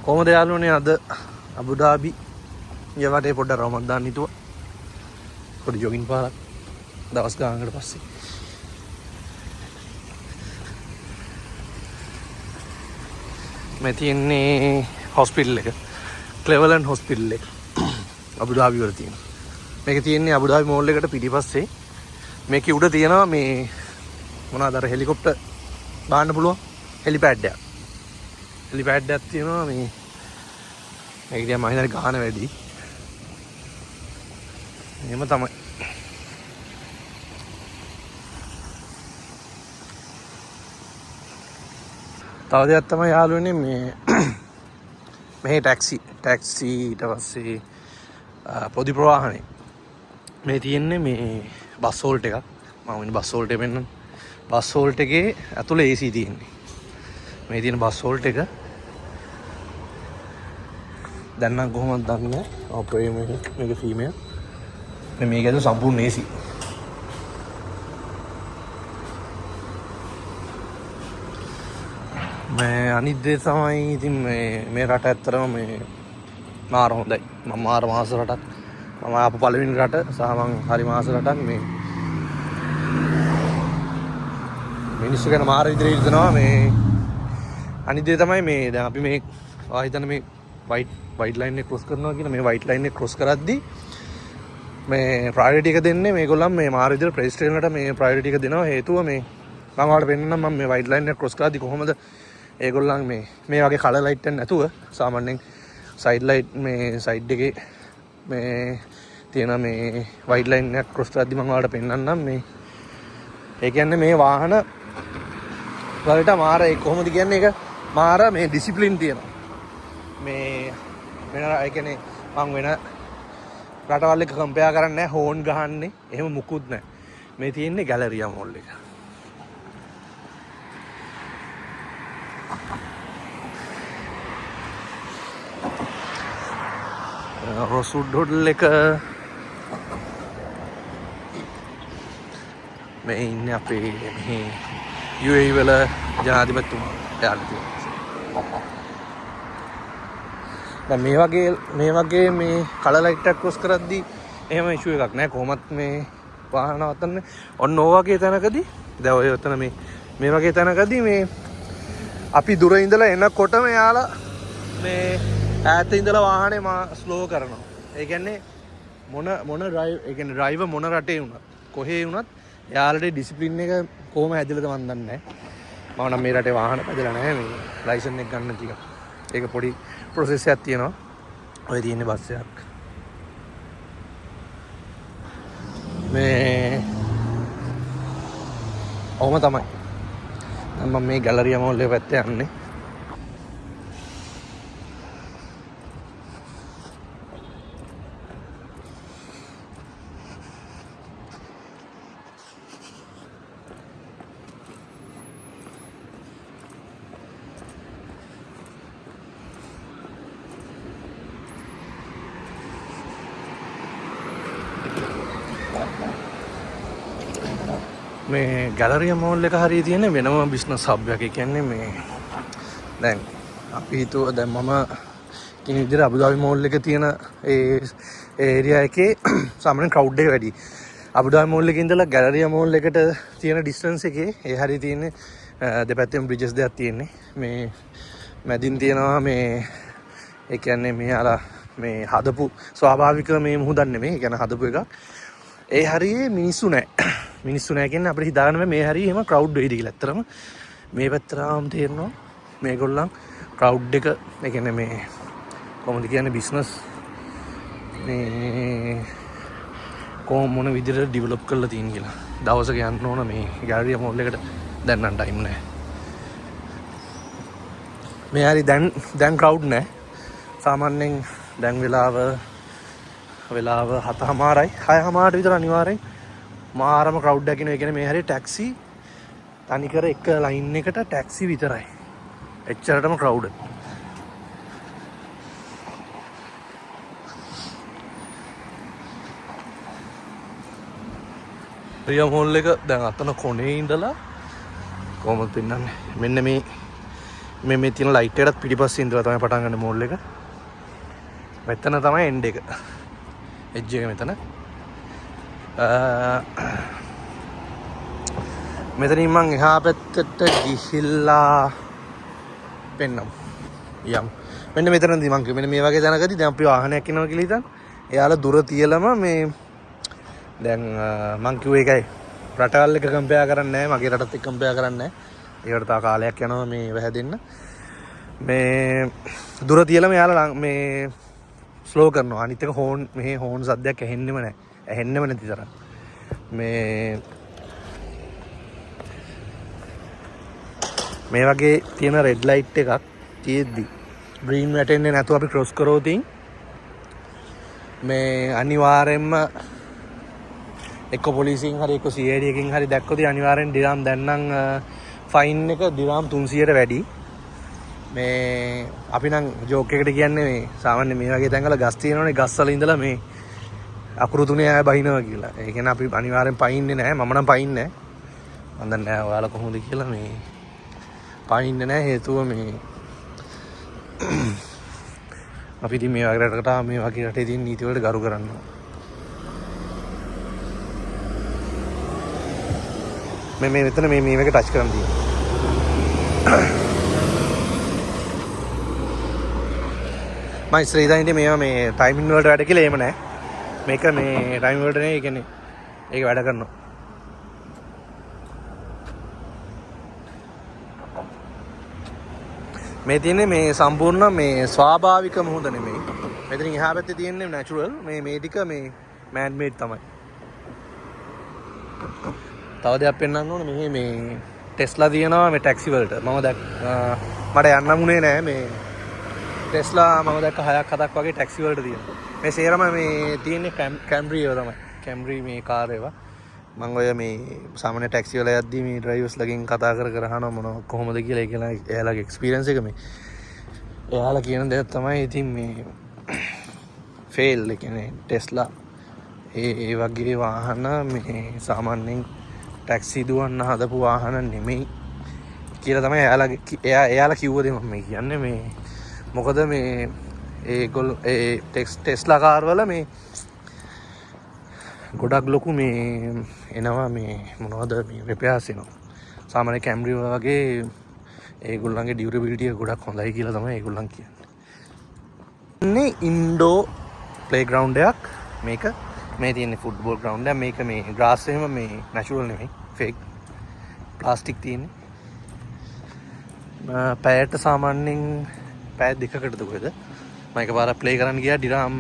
කොහොමද යාළුවනේ අද අබුදාබි යවටේ පොඩ්ඩක් රවමක් දාන්න හිතුවා. පොඩි ජොගින් පාරක් දවස් ගානකට පස්සේ. මේ තියෙන්නේ හොස්පිටල් එක. ක්ලෙවලන්ඩ් හොස්පිටල් එක. අබුදාබි වල තියෙන. මේක තියෙන්නේ අබුදාබි මෝල් එකට පිටිපස්සේ. මේකේ උඩ තියෙනවා මේ මොනවාද අර හෙලිකොප්ටර් දාන්න පුළුවන් හෙලිපෑඩ් එකක්. හෙලිපෑඩ් එකක් තියෙනවා මේ මේක දිහා මම හිතන්නේ ගාන වැඩි. එහෙම තමයි. තව දෙයක් තමයි යාළුවනේ මේ ටැක්සි ඊට පස්සේ පොඩි ප්‍රවාහනේ මේ තියෙන්නේ මේ බස් හෝල්ට් එකක්. මම ඉන්නේ බස් හෝල්ට් එකේ මෙන්න බස් හෝල්ට් එකේ ඇතුලේ AC තියෙන්නේ. මේ තියෙන බස් හෝල්ට් එක දැන් නම් කොහොමද දන්නේ අපේ මේක ෆීමේල් මේක ඇතුලේ සම්පූර්ණ AC. මේ අනිත් දේ තමයි ඉතින් මේ රට ඇත්තටම මේ මාර හොඳයි. මම මාර මාස රටක් මම ආපු පළවෙනි රට සහ මං හරි මාස රටක් මේ මිනිස්සු ගැන මාර විදිහට හිතනවා. මේ අනිත් දේ තමයි මේ දැන් අපි මේ හිතන මේ වයිට් ලයින් එක ක්‍රොස් කරනවා කියන මේ වයිට් ලයින් එක ක්‍රොස් කරද්දී මේ ප්‍රයොරිටි එක දෙන්නේ මේගොල්ලන් මේ මාර විදිහට ප්‍රෙසිඩන්ට්ලට මේ ප්‍රයොරිටි එක දෙනවා. හේතුව මේ මම ඔයාලට පෙන්නන්නම් මම මේ වයිට් ලයින් එක ක්‍රොස් කරද්දී කොහොමද ඒගොල්ලන් මේ වගේ කලර් ලයිට් එක නැතුව සාමාන්‍යයෙන් සයිඩ් ලයිට් මේ සයිඩ් එකේ මේ තියෙන මේ වයිට් ලයින් එක ක්‍රොස් කරද්දී මම ඔයාලට පෙන්නන්නම් මේ ඒ කියන්නේ මේ වාහන වලට මාර ඒ කොහොමද කියන්නේ ඒක මාර මේ ඩිසිප්ලින් තියෙනවා. මේ වෙන ඒ කියන්නේ මම වෙන රටවල් එක කම්පෙයාර් කරන්නේ නැහැ. හෝන් ගහන්නේ එහෙම මුකුත් නැහැ. මේ තියෙන්නේ ගැලරියා මෝල් එක. රොසුඩ් හොටල් එක මේ ඉන්නේ අපේ මේ UAE වල ජනාධිපතිතුමා. එයාලා තියෙනවා. දැන් මේ වගේ මේ කලර් ලයිට් එකක් ක්‍රොස් කරද්දී එහෙම ඉෂුව එකක් නැහැ. කොහොමත් මේ වාහන නවත්තන්නේ ඔන්න ඕ වගේ තැනකදී දැන් ඔය ඔතන මේ වගේ තැනකදී මේ අපි දුර ඉඳලා එනකොටම යාලා මේ ඈත ඉඳලා වාහනේ ස්ලෝ කරනවා. ඒ කියන්නේ මොන ඩ්‍රයිවර් මොන රටේ වුණත් කොහේ වුණත් යාළුවේ ඩිසිප්ලින් එක කොහොම හැදෙලද මන් දන්නේ නැහැ. මම නම් මේ රටේ වාහන පැදලා නැහැ. මේ ලයිසන් එක ගන්න ටික. ඒක පොඩි ප්‍රොසෙස් එකක් තියෙනවා. ඔය තියෙන්නේ බස් එකක්. මේ ඔහොම තමයි. මම මේ ගැලරියා මෝල් එක පැත්තේ යන්නේ. මේ ගැලරියා මෝල් එක හරිය තියෙන වෙනම බිස්නස් හබ් එකක්. ඒ කියන්නේ මේ දැන් අපි හිතුව දැන් මම කියන විදිහට අබුදාබි මෝල් එක තියෙන ඒ ඒරියා එකේ සාමාන්‍ය ක්‍රවුඩ් එක වැඩි. අබුදාබි මෝල් එකේ ඉඳලා ගැලරියා මෝල් එකට තියෙන ඩිස්ටන්ස් එකේ ඒ හරිය තියෙන්නේ දෙපැත්තෙම බ්‍රිජස් දෙකක් තියෙන්නේ. මේ මැදින් තියෙනවා මේ ඒ කියන්නේ මේ අර මේ හදපු ස්වාභාවික මේ මුහුදක් නෙමෙයි. ඒ කියන්නේ හදපු එකක්. ඒ හරියේ මිනිස්සු නැහැ කියන්නේ අපිට හිතාගන්න බෑ මේ හරිය එහෙම ක්‍රවුඩ් වෙයිද කියලා. ඇත්තටම මේ පැත්තරාම තේරෙනවා මේගොල්ලන් ක්‍රවුඩ් එක ඒ කියන්නේ මේ කොහොමද කියන්නේ බිස්නස් මේ මොන විදිහට ඩෙවලොප් කරලා තියෙන කියලා. දවසක යන්න ඕන මේ ගැලරියා මෝල් එකට දැන් නම් ටයිම් නැහැ. මේ හරිය දැන් ක්‍රවුඩ් නැහැ. සාමාන්‍යයෙන් දැන් වෙලාව 7:00යි 6:00 විතර අනිවාර්යෙන් මාරම ක්‍රවුඩ් එකක් ඉනවා. ඒ කියන්නේ මේ හැරේ ටැක්සි තනිකර එක ලයින් එකට ටැක්සි විතරයි. එච්චරටම ක්‍රවුඩ්. රියා මෝල් එක දැන් අතන කොනේ ඉඳලා කොහොමද පෙන්නන්නේ? මෙන්න මේ තියෙන ලයිට් එකටත් පිටිපස්සේ ඉඳලා තමයි පටන් ගන්න මෝල් එක. මෙතන තමයි එන්ඩ් එක. එජ් එක මෙතන. මෙතනින් මං එහා පැත්තට ගිහිල්ලා පෙන්නම්. යම්. මෙන්න මෙතනදී මං කිව්වේ මෙන්න මේ වගේ තැනකදී දැන් අපි වාහනයක් යනවා කියලා හිතන්න. එයාලා දුර තියලම මේ දැන් මං කිව්වේ ඒකයි රටවල් එක කම්පෙයාර් කරන්නේ නැහැ. මගේ රටත් එක්ක කම්පෙයාර් කරන්නේ නැහැ. ඒකට තා කාලයක් යනවා මේ වැහැදෙන්න. මේ දුර තියලම එයාලා මේ ස්ලෝ කරනවා. අනිත් එක හෝන් මේ හෝන් සද්දයක් ඇහෙන්නෙම නැහැ. ඇහෙන්නෙම නැති තරම්. මේ වගේ තියෙන රෙඩ් ලයිට් එකක් තියෙද්දි ග්‍රීන් වැටෙන්නේ නැතුව අපි ක්‍රොස් කරොත් මේ අනිවාර්යෙන්ම එක්ක පොලිසියෙන් හරි එක්ක CID එකකින් හරි දැක්කොත් අනිවාර්යෙන් දිරාම් දැන් නම් ෆයින් එක දිරාම් 300ට වැඩි. මේ අපි නම් ජෝක් එකකට කියන්නේ මේ සාමාන්‍ය මේ වගේ තැන්වල ගස් තියෙනවනේ ගස් වල ඉඳලා මේ අකුරු තුනේ ආය බහිනවා කියලා. ඒ කියන්නේ අපි අනිවාර්යෙන් පයින්නේ නැහැ. මම නම් පයින්නේ නැහැ. මම දන්නේ නැහැ ඔයාලා කොහොමද කියලා මේ පයින්නේ නැහැ හේතුව මේ අපි ඉතින් මේ වගේ රටකට මේ වගේ රටේ තියෙන නීති වලට ගරු කරනවා. මේ මෙතන මේ එක ටච් කරන් තියෙනවා. මම ඉස්සර ඉඳන් මේවා මේ ටයිමින් වලට වැඩ කියලා එහෙම නැහැ. මේක මේ ටයිම් වලට නේ කියන්නේ ඒක වැඩ කරනවා. මේ තියෙන්නේ මේ සම්පූර්ණ මේ ස්වාභාවික මුහුද නෙමෙයි. මෙතනින් එහා පැත්තේ තියෙන්නේ නැචරල්. මේ ටික මේ මෑන් මේඩ් තමයි. තව දෙයක් පෙන්වන්න ඕනේ මෙහි මේ ටෙස්ලා තියෙනවා මේ ටැක්සි වලට. මට යන්න මුනේ නෑ මේ ටෙස්ලා මම දැක්ක 6ක් 7ක් වගේ ටැක්සි වලට තියෙනවා. මේ සේරම මේ තියෙන්නේ කැම්බරි ඒවා තමයි. කැම්බරි මේ කාර් ඒවා. මම ඔය මේ සාමාන්‍ය ටැක්සි වල යද්දී මේ ඩ්‍රයිවර්ස් ලගෙන් කතා කර අහනවා මොන කොහොමද කියලා ඒකලා එයාලගේ එක්ස්පීරියන්ස් එක මේ. එයාලා කියන දේ තමයි ඉතින් මේ ෆේල් ඒ කියන්නේ ටෙස්ලා ඒ වගේ වාහන මේ සාමාන්‍යයෙන් ටැක්සි දුවන්න හදපු වාහන නෙමෙයි කියලා තමයි එයාලා කිව්ව දේ මම කියන්නේ මේ මොකද මේ ඒගොල්ලෝ ඒ ටෙස්ලා කාර් වල මේ ගොඩක් ලොකු මේ එනවා මේ මොනවද මේ රිපෙයාර්ස් එනවා. සාමාන්‍ය කැම්රි වගේ ඒගොල්ලන්ගේ ඩියුරබිලිටි එක ගොඩක් හොඳයි කියලා තමයි ඒගොල්ලන් කියන්නේ. මේ ඉන්ඩෝ ප්ලේග්‍රවුන්ඩ් එකක් මේක. මේ තියෙන්නේ ෆුට්බෝල් ග්‍රවුන්ඩ් එක. මේක මේ ග්‍රාස් එහෙම මේ නැචරල් නෙමෙයි ෆේක් ප්ලාස්ටික් තියෙන්නේ. පැයට සාමාන්‍යයෙන් පැය දෙකකටද කොහෙද මම එකපාරක් ප්ලේ කරන්න ගියා ඩිරාම්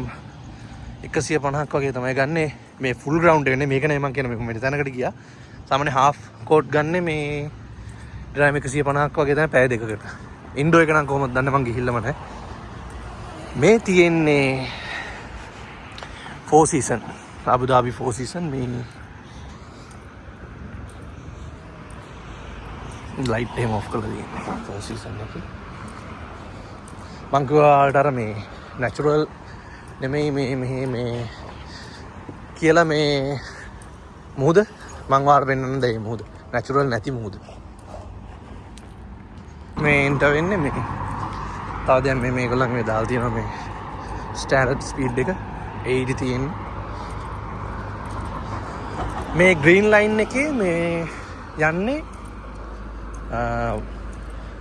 150ක් වගේ තමයි ගන්නෙ. මේ ෆුල් ග්‍රවුන්ඩ් එක නේ මේක නේ මම කියන්නේ මෙතන තැනකට ගියා. සාමාන්‍ය හාෆ් කෝට් ගන්නෙ මේ ඩිරාම් 150ක් වගේ තමයි පැය දෙකකට. ඉන්ඩෝ එක නම් කොහොමද දන්නේ මම ගිහිල්ලාම නැහැ. මේ තියෙන්නේ Four Seasons Abu Dhabi Four Seasons මේ ලයිට් එහෙම ඔෆ් කරලා තියෙන්නේ ෆෝර් සීසන් එකේ. මං කිව්වාට අර මේ නැචරල් නෙමෙයි මේ කියලා මේ මුහුද මං වාර වෙන්නන්න දෙයි මුහුද නැචරල් නැති මුහුද මේ එන්ට වෙන්නේ මේ තව දැන් මේගොල්ලන් මේ දාලා තියෙනවා මේ ස්ටෑන්ඩඩ් ස්පීඩ් එක 80 තියෙන්නේ. මේ ග්‍රීන් ලයින් එකේ මේ යන්නේ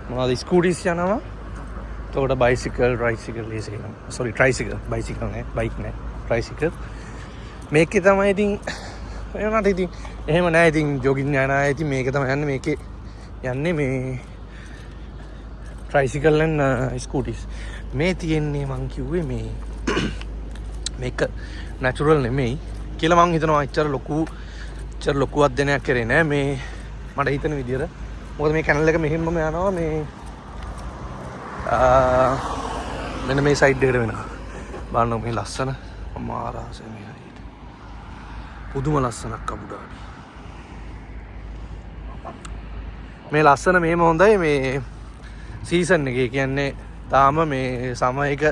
මොනවද ස්කූටිස් යනවා. එතකොට බයිසිකල් රයිසිකල් ට්‍රයිසිකල් බයිසිකල් නෑ බයික් නෑ ට්‍රයිසිකල් මේකේ තමයි ඉතින් එනට ඉතින් එහෙම නෑ ඉතින් ජොගින් යන අය ඉතින් මේක තමයි යන්නේ. මේකේ යන්නේ මේ ට්‍රයිසිකල් and ස්කූටිස්. මේ තියෙන්නේ මං කිව්වේ මේ මේක නැචරල් නෙමෙයි කියලා මං හිතනවා. එච්චර ලොකු අධ්‍යයනයක් කරේ නෑ මේ මට හිතන විදියට. මොකද මේ කැනල් එක මෙහෙමම යනවා මේ මෙන්න මේ සයිඩ් එකට වෙනවා. බලන්න මේ ලස්සන අමාරාසෙ මේ හරියට. පුදුම ලස්සනක් අබු ධාබි. මේ ලස්සන මේම හොඳයි මේ සීසන් එකේ කියන්නේ තාම මේ සමයක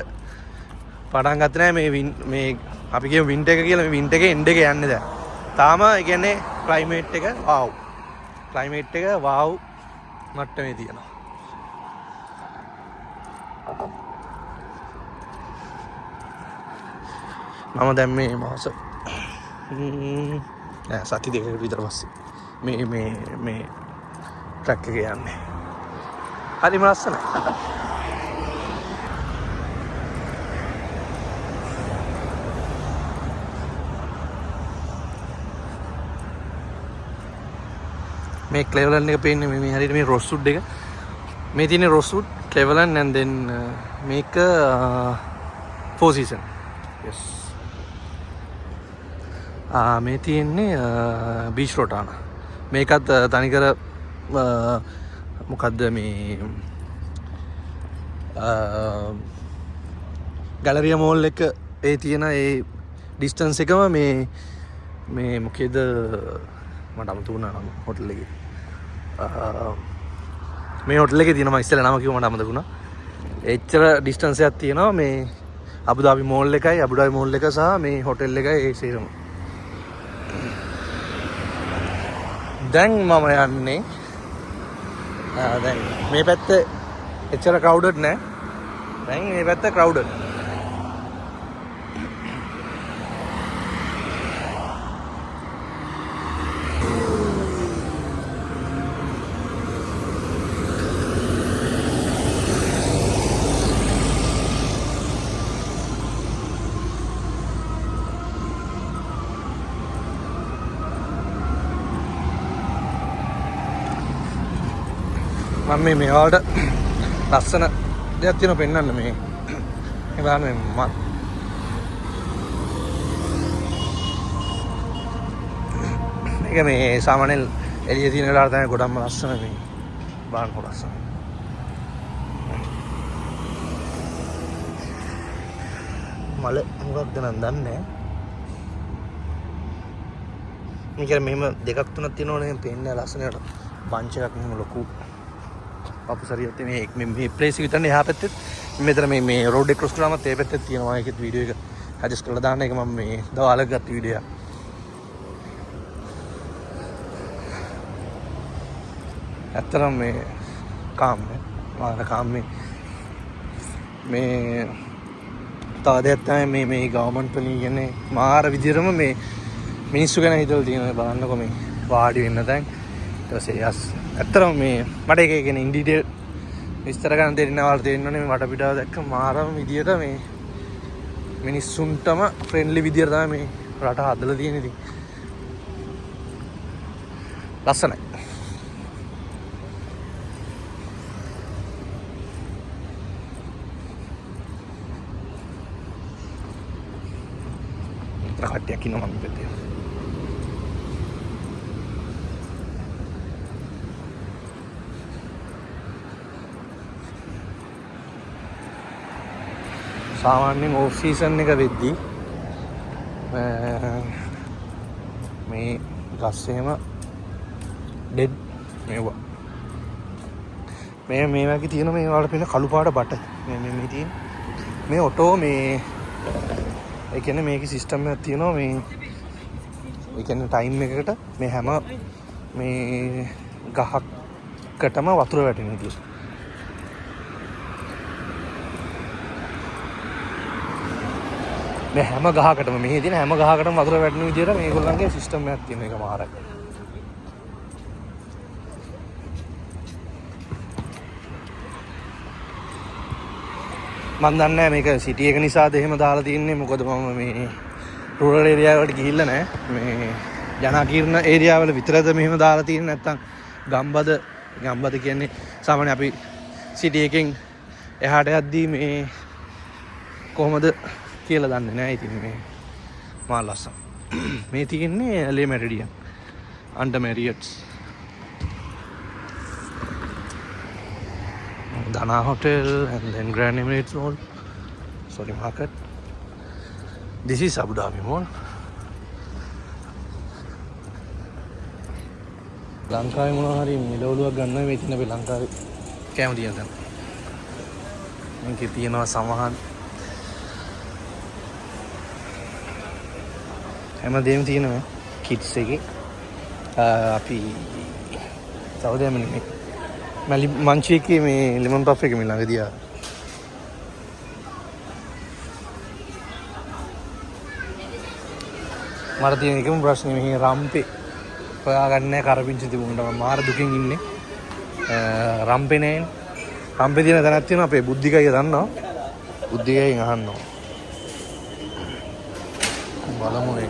පටන් ගත්තේ නැහැ මේ අපි කියමු වින්ටර් එක කියලා. මේ වින්ටර් එකේ එන්ඩ් එක යන්නේ දැන්. තාම ඒ කියන්නේ ක්ලයිමේට් එක වාව්. ක්ලයිමේට් එක වාව් මට්ටමේ තියෙනවා. මම දැන් මේ මාස සති දෙකකට විතර පස්සේ මේ ට්‍රැක් එක යන්නේ. හරිම ලස්සනයි. මේ ක්ලෙවලන් එක පේන්නේ මේ හරියට මේ රොස්වුඩ් එක. මේ තියෙන රොස්වුඩ් ක්ලෙවලන් and then මේක Four Seasons. Yes. මේ තියෙන්නේ බීච් රොටානා. මේකත් තනිකර මොකද්ද මේ ගැලරියා මෝල් එක ඒ තියෙන ඒ ඩිස්ටන්ස් එකම මේ මොකේද මට අමතක වුණා නම හොටල් එකේ. මේ හොටල් එකේ තියෙනවා ඉස්සෙල්ලා නම කිව්ව මට අමතක වුණා. එච්චර ඩිස්ටන්ස් එකක් තියෙනවා මේ අබුදාබි මෝල් එකයි අබුදාබි මෝල් එක සහ මේ හොටෙල් එකයි ඒ සේරම. දැන් මම යන්නේ දැන් මේ පැත්ත එච්චර ක්‍රවුඩඩ් නෑ. දැන් මේ පැත්ත ක්‍රවුඩඩ්. මම මේ වලට ලස්සන දෙයක් තියෙනවා පෙන්වන්න මේ බලන්න මේක මේ සාමාන්‍යයෙන් එළිය තියෙන වෙලාවට තමයි ගොඩක්ම ලස්සන මේ බලන්න ලස්සන. මල මොකක්ද නම් දන්නේ නැහැ. මේක මෙහෙම දෙකක් තුනක් තියෙනවනේ පේන්නේ ලස්සනට බන්ච් එකක් මෙහෙම ලොකු අපසරියත් මේ ප්ලේස් එක විතරනේ එහා පැත්තේ මෙතන මේ රෝඩ් එක ක්‍රොස් කරාමත් ඒ පැත්තේ තියෙනවා. ඒකෙත් වීඩියෝ එක ඇඩ්ජස්ට් කරලා දාන්න. ඒක මම මේ දවල්ක ගත්ත වීඩියෝ එක. ඇත්තටම මේ කාම් මේ තව දෙයක් තමයි මේ ගවර්න්මන්ට් වලින් කියන්නේ මාර විදිහටම මේ මිනිස්සු ගැන හිතලා තියෙනවා. බලන්නකො මේ වාඩි වෙන්න තැන් ඊට පස්සේ ඇත්තටම මේ මට ඒක කියන්නේ ඉන් ඩීටේල් විස්තර ගන්න දෙන්නවල් තේරෙන්නේ මේ වටපිටාව දැක්ක මාරම විදියට මේ මිනිස්සුන්ටම ෆ්‍රෙන්ඩ්ලි විදියට තමයි මේ රට හදලා තියෙන්නේ. ඉතින් ලස්සනයි. කට්ටියක් ඉන්නවා මම හිතේ. සාමාන්‍යයෙන් ඕෆ් සීසන් එක වෙද්දී මේ ගස් එහෙම ඩෙඩ් මේවා මේ වගේ තියෙන මේ වල පේන කළු පාට බට මේ තියෙන මේ ඔටෝ මේ ඒ කියන්නේ මේකේ සිස්ටම් එකක් තියෙනවා මේ ඒ කියන්නේ ටයිම් එකකට මේ හැම මේ ගහකටම වතුර වැටෙන විදියට මේ හැම ගහකටම මෙහි තියෙන හැම ගහකටම වතුර වැටෙන විදියට මේගොල්ලන්ගේ සිස්ටම් එකක් තියෙන එක මාරයි. මම දන්නේ නැහැ මේක සිටි එක නිසාද එහෙම දාලා තියන්නේ. මොකද මම මේ රූරල් ඒරියා වලට ගිහිල්ලා නැහැ. මේ ජනාකීර්ණ ඒරියා වල විතරද මෙහෙම දාලා තියෙන්නේ නැත්නම් ගම්බද කියන්නේ සාමාන්‍ය අපි සිටි එකෙන් එහාට යද්දී මේ කොහොමද කියලා දන්නේ නැහැ. ඉතින් මේ මා ලස්සන මේ තියෙන්නේ ලේ මෙරිඩියන් under මෙරියට්ස් Dana Hotel and then Grand Emirates Mall, sorry market. This is Abu Dhabi Mall. ලංකාවේ මොනවා හරි මිලවලුවක් ගන්න මේ තියෙන අපේ ලංකාවේ කැම තියෙන තැන. මේකේ තියෙනවා සමහන් හැමදේම තියෙනවා කිඩ්ස් එකේ. අපි සෞදේම නෙමෙයි මැලි මංචි එකේ මේ ලෙමන් පෆ් එක මේ ළඟදී ආවා. මට තියෙන එකම ප්‍රශ්නේ මේ රම්පේ හොයාගන්න කරපිංචි තිබුණා. මම මාර දුකින් ඉන්නේ. රම්පේ නෑනේ. රම්පේ තියෙන තැනක් තියෙනවා අපේ බුද්ධිකය දන්නවා. බුද්ධිකයෙන් අහන්නවා. බලමු මේ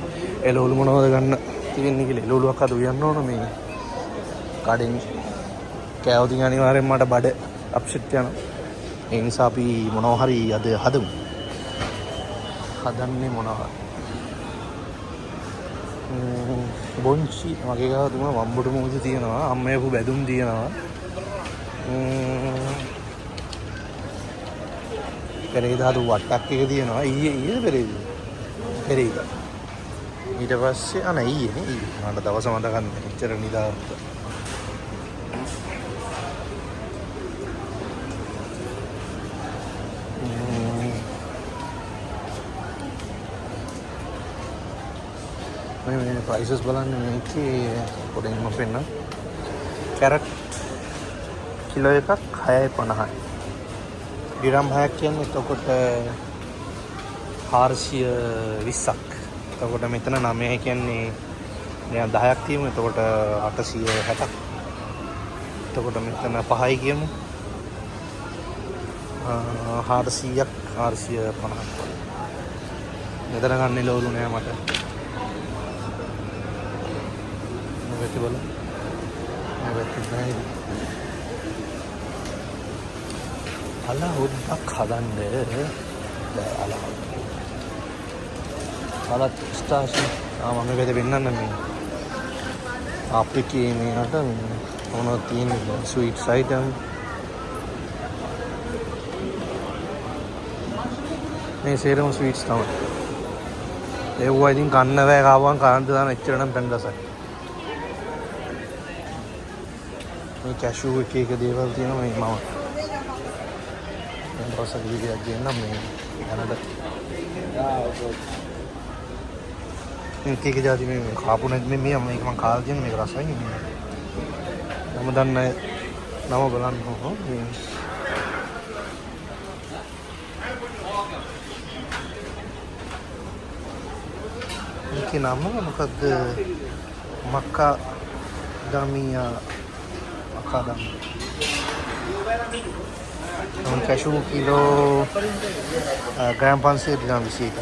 එළවලු මොනවද ගන්න තියෙන්නේ කියලා. එළවලුවක් අද උයන්න ඕන මේ කඩෙන්. කෑවොතින් අනිවාර්යෙන් මට බඩ අප්සෙට් යනවා. ඒ නිසා අපි මොනවා හරි අද හදමු. හදන්නේ මොනවා බොන්චි මගේ ගාව තිබුණා වම්බුඩු මුහුදු තියෙනවා අම්මයපු බැදුම් තියෙනවා පෙරේද හදු වට්ටක් එක තියෙනවා ඊයේ පෙරේද ඊට පස්සේ අන ඊයේ මට දවස මතක නැහැ එච්චර නිදාගත්ත මේ ප්‍රයිසස් බලන්න මේකේ පොඩින්ම පෙන්න කැරට් කිලෝ එකක් 6.50යි ඩිරම් 6ක් කියන්නේ එතකොට 420ක් එතකොට මෙතන 9 කියන්නේ දැන් 10ක් තියමු එතකොට 860ක් එතකොට මෙතන 5යි කියමු 400ක් 450ක් මෙතන ගන්න ලෝලු නෑ මට बोला मैं नहीं अला उद्दा खदंडे अला अला स्टाशी मम्मी कहते बिन्ना नहीं आपकी में आता उन्होंने 3 स्वीट्स आइटम नहीं सेरम स्वीट्स था ये वो आई थिंक कान्ना वे कावां कांत दाना इच्चरनम पेंडा सा මේ කැෂුව එක දේවල් තියෙනවා මේ මම දැන් පස්සක වීඩියෝක් ගේන්නම් මේ යනද මේක ජාති මේ කාපු නැති මේ මේක මම කාලා තියෙන මේක රසයි නේ නම දන්න නම බලන්න ඕන මේකේ නම මොකද්ද Mecca දමියා kadang cashew kilo gram 500 gram විසික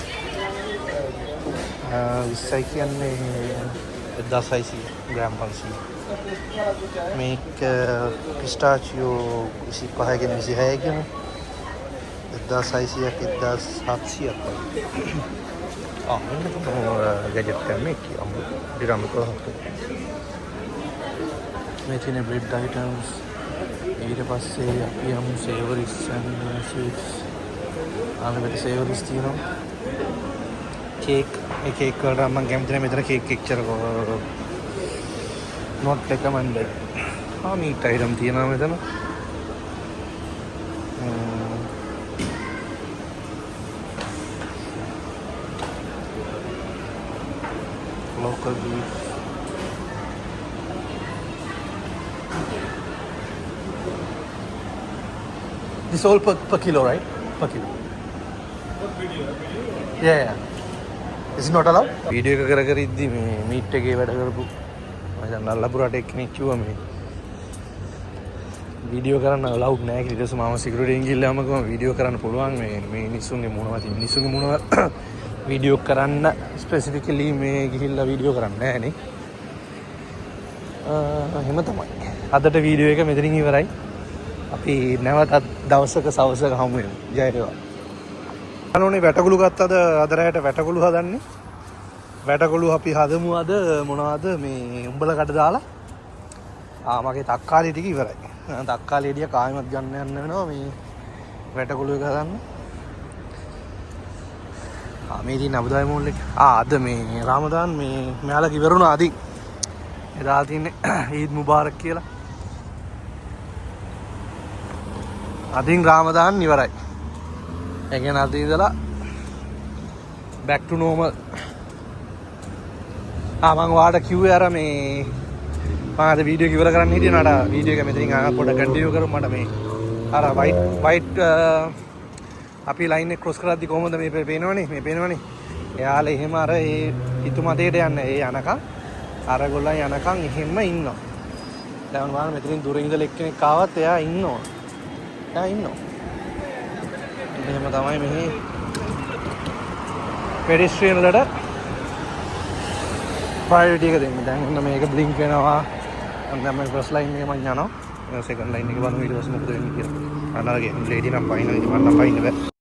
විස්සයි කියන්නේ 1600 gram 500 මේක පිස්තාචියෝ 25 ගෙන 26 ගෙන 1600ක් 1700ක් මෙන්න ගැජට් එක මේක අම්බු ඩිරම් එක में थी ब्रेड आइटम्स ඊට පස්සේ අපි යමු සේවරිස් and sweets ආයෙත් මෙතන සේවරිස් තියෙනවා කේක් මේ කේක් වලට මම කැමති නැහැ මෙතන කේක් එක්චර not recommended මීට් අයිටම් තියෙනවා මෙතන local beef This all per kilo, right? Per kilo. What video? Yeah. Is it not allowed? Video එක කර කර ඉද්දි මේ මීට් එකේ වැඩ කරපු මම දැන් නල්ලපුරට එක්කෙනෙක් කිව්වා මේ වීඩියෝ කරන්න allowed නැහැ කියලා. ඊට පස්සේ මම සිකියුරිටියෙන් ගිහලා මම වීඩියෝ කරන්න පුළුවන් මේ මිනිස්සුන්ගේ මොනවද මිනිස්සුන්ගේ මොනවද වීඩියෝ කරන්න ස්පෙસિෆිකලි මේ ගිහිල්ලා වීඩියෝ කරන්නේ නැහැ නේ. එහෙම තමයි. අදට වීඩියෝ එක මෙතනින් ඉවරයි. අපි නැවතත් දවසක සවසක හමු වෙමු. ජය වේවා. අනෝනේ වැටකුළු ගත්තද අද රැයට වැටකුළු හදන්නේ. වැටකුළු අපි හදමු අද මොනවද මේ උඹලකට දාලා මගේ තක්කාලි ටික ඉවරයි. තක්කාලි එළිය කායිමත් ගන්න යන්න වෙනවා මේ වැටකුළු එක හදන්න. මේ තියෙන අබුදායි මෝල් එක. අද මේ රාමදාන් මේ මෙයාලා ඉවරුණා අදින්. එදා තියෙන්නේ ඊද් මුබාරක් කියලා. අදින් රාමදාන් ඉවරයි. ඒ කියන්නේ අද ඉඳලා back to normal. මම ඔයාලට කිව්වේ අර මේ මම අද වීඩියෝ එක ඉවර කරන්න හිටියේ නට වීඩියෝ එක මෙතනින් පොඩ්ඩක් කන්ටිනියු කරමු මට මේ අර වයිට් අපි ලයින් එක ක්‍රොස් කරද්දි කොහොමද මේ පේනවනේ මේ පේනවනේ එයාලා එහෙම අර ඒ හිතුමතේට යන්නේ. ඒ යනකම් අරගොල්ලන් යනකම් එහෙම්ම ඉන්නවා. දැන් බලන්න මෙතනින් දුරින් ඉඳලා එක්කෙනෙක් ආවත් එයා ඉන්නවා. එහෙම තමයි මෙහි පෙඩිස්ට්‍රියන් වලට ප්‍රයොරිටි එක දෙන්නේ. දැන් ඔන්න මේක බ්ලින්ක් වෙනවා. දැන් මම ෆස්ට් ලයින් එකේ මම යනවා. සෙකන්ඩ් ලයින් එකේ බලමු ඊට පස්සේ මොකද වෙන්නේ කියලා. අනලගේ ලේඩි නම් පයින් ඉතින් මම නම් පයින් බෑ.